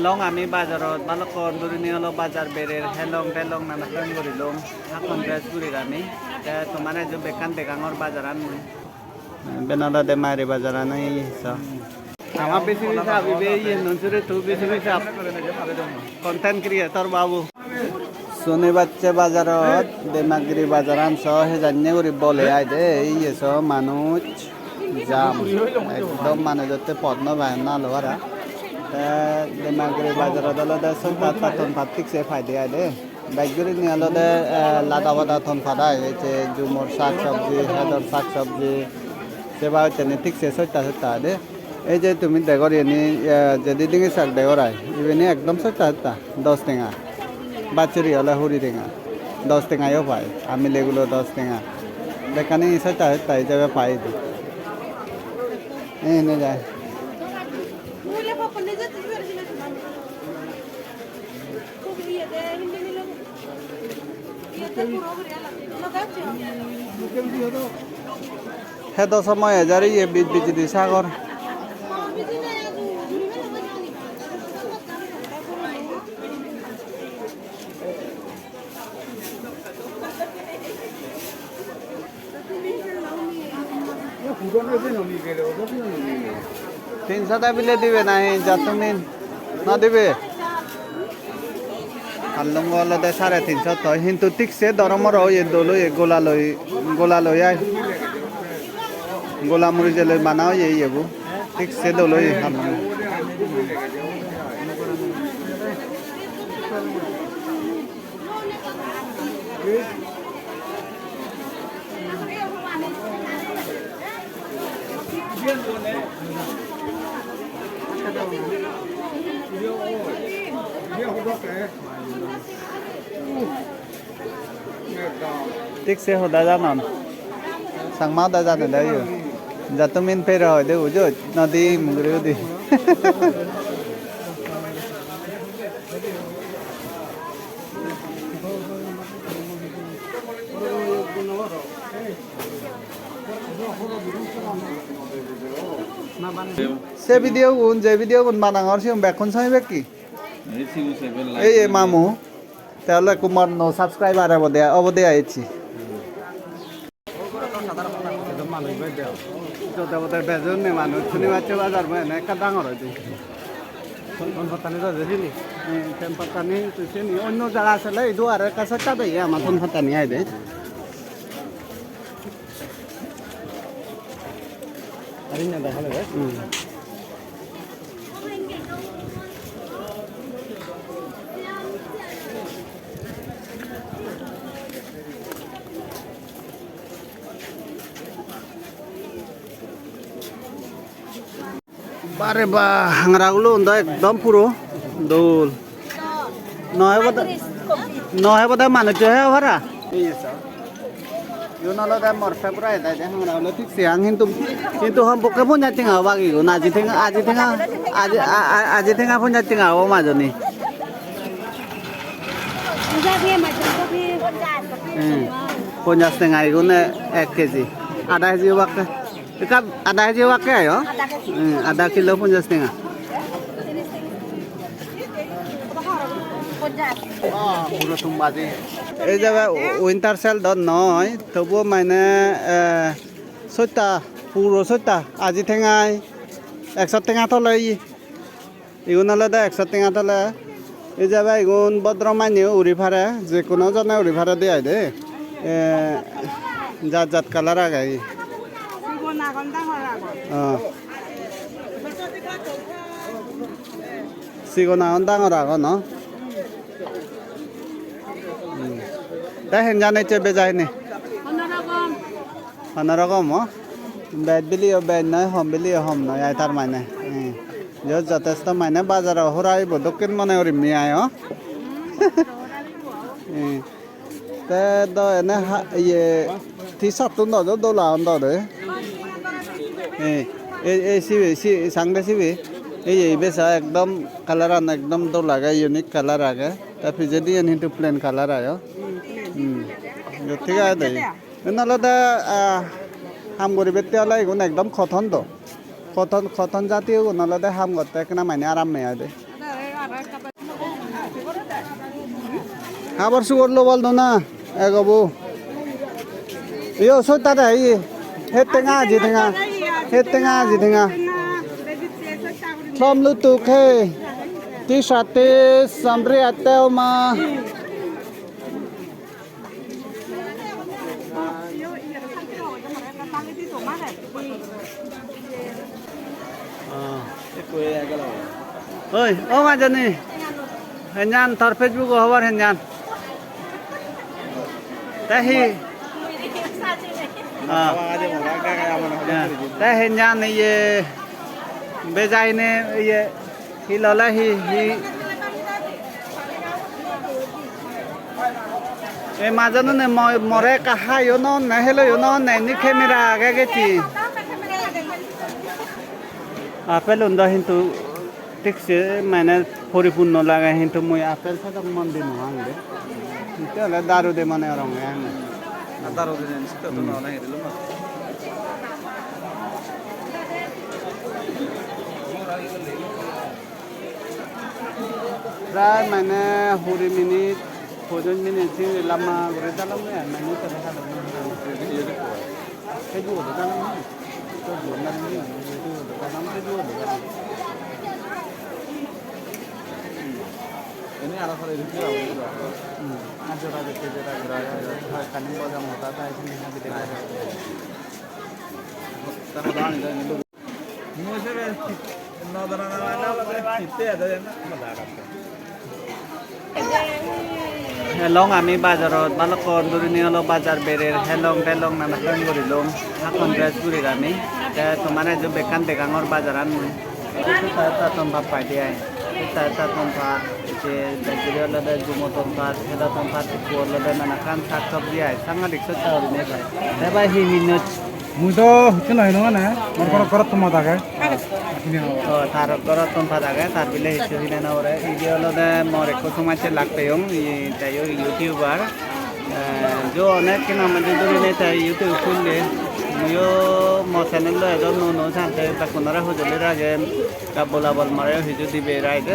long ami bajarot balokon durini holo bajar berer helong telong nana kan gorilong hakon dress gurir ami ta tomare jo bekan dekangor bajaran mui benala de mari bajaran ei sa ama besi bisa abibe ye nonsure tu besi bisa content creator babu Sone bacche bajarot demagri bajaran so he janne gori bole ai de ei so manuj jam ekdom manujotte podno baina lora demagri bajarot alode sonta ton patik se faide ai de baguri ni alode lada wada ton padai je jumor sak sabji hedor sak sabji seba chene tik se sota sota de এই যে তুমি দেখো any যদি দিকে শাক দেখো রাই ইভেনি একদম সস্তা সস্তা 10 টাকা বাচ্চারি হলে হুরি টাকা 10 টাকায়ও পায় আমি এগুলো 10 টাকা দেখানি সস্তা সস্তা এই জায়গায় পাই দি এই নে যায় হে তো সময় হাজারি এ বিচ বিচ দি সাগর तीन सौ बिले दिवे नहीं जातुमिन ना दिवे हल्लुंग वाला दे 350 तो हिंदू तिक से दरमर हो ये दोलो ये गोला लो यार गोला मुरी जले बनाओ ये वो तिक से दोलो ये हल्लुंग ठीक से होदा जाना संगमा दा जाने दे यो जातुमिन पे रहो दे उजो नदी मुगरे दी से वीडियो गुन बानांगर सिम बेखन साइ बेकी ए मामू তাহলে কুমার নো সাবস্ক্রাইবার অবদে আইছি বেজন নে মানুষ শুনি বাচ্চা বাজার মানে একটা ডাঙর হয়েছে ফোনপাতানি যাচ্ছিলি ফোনপাতানি তুই অন্য জায়গা আসলে এই দুয়ারের কাছে চাবে আমার ফোনপাতানি আই দে আরে না দেখালে বারে বা হাংরাগুলো একদম পুরো দোল নয় বোধহয় মানুষ হ্যাঁ ভাড়া yun ala da mor february da de hang la tik siang hintu ham bokke punya tinga bagi go na aji tinga punya tinga o ma joni punya tinga igu ne 1 kg ada haji wakke ikap ada haji wakke yo ada kilo punya tinga পুরো তুমবাজি এই জায়গা winter sell দন নয় তবুও মানে 7টা পুরো 7টা আজি ঠেঙাই 100 টাকা তো লই ইগুন হলে 100 টাকা তো লয় এই জায়গা ইগুন ভদ্র মাইনে উড়ি ভাড়া যে কোনো জনে উড়ি ভাড়া দিয়ে দে জাত জাত কালার আগাই সিগনা ডাঙর আগ ন তা হেন জানে চেবে যায় নে অন্যরকম বেড বিলিও বেড নয় হোম বিলিও হোম নয় আই তার মানে যথেষ্ট মানে বাজার হরাইব দক্ষিণ মনে করি মিয়ায় তে এনে ইয়ে টি শার্ট তো দোলা দে এই সাংদে সিবি এই বেসা একদম কালার আন একদম দোলা গে ইউনিক কালার আগে তা ফিজেদি হিন্তু প্লেন কালার আয় ঠিক আছে নহলে হাম করিবে তেলে এগুন একদম খতন তো খতন জাতীয় নহলে হাম করতে কেনা মানে আরাম মেয়া দে খাবার সুগর লো বল না এগবো ইয়ো সতা দাই হে তেঙা জি তেঙা হে তেঙা জি তেঙা থম লু তু খে টি সাতে সামরে আতেও মা ơi ô mà chân đi hình nhan thọt Facebook của họ hình nhan thế hi thế hình nhan này bây giờ này hi lo lại hi em mà chân này mồi cả hai yếu non này hello yếu non này ní camera cái gì apple উন্দা কিন্তু ঠিকছে মানে পরিপূর্ণ লাগায় কিন্তু মই apple সাথে মন দিন হাঙ্গে তাহলে দারু দে মানে রঙে না দারু দে নিতে তো না নাই দিলো না প্রায় মানে 40 মিনিট 40 মিনিট থেকে লামা করে দিলাম না মানে তো দেখা দাও এই দুটো দাও না তো বলনা নি ini arah sore itu ya ada kan yang bawa motor tadi sini nanti kita karena dah ini dulu mau sih nada itu ada yang helong আমি বাজারত বালকন দুরিনি হলো বাজার বেরের helong নানা কান করিলাম এখন ড্রেস করির আমি তোমার যে বেকান বেকাঙর বাজার আনমু এটা সম্ভব পাই দিয়ে এটা সম্ভব যে বেজরিয়া লদে জুমো সম্ভব এটা সম্ভব কোর লদে নানা কান শাক সবজি আই সাঙ্গা রিক্সা চাউরি নে ভাই দেবাই হি মিনুট মুদো হচ্ছে না না মর করত তোমা দাগে তার করত তোমা দাগে তার বিলে হিসু হিনে না ওরে ভিডিও লদে মরে কো সমাজে লাগতে হম তাই ইউটিউবার जो अनेक के नाम जो दूरी नहीं था यूट्यूब खोल ले यो मौसम लो जो नो नो सांते तक कुनारा हो जले राजे का बोला बोल मारे हिजो दिबे राइट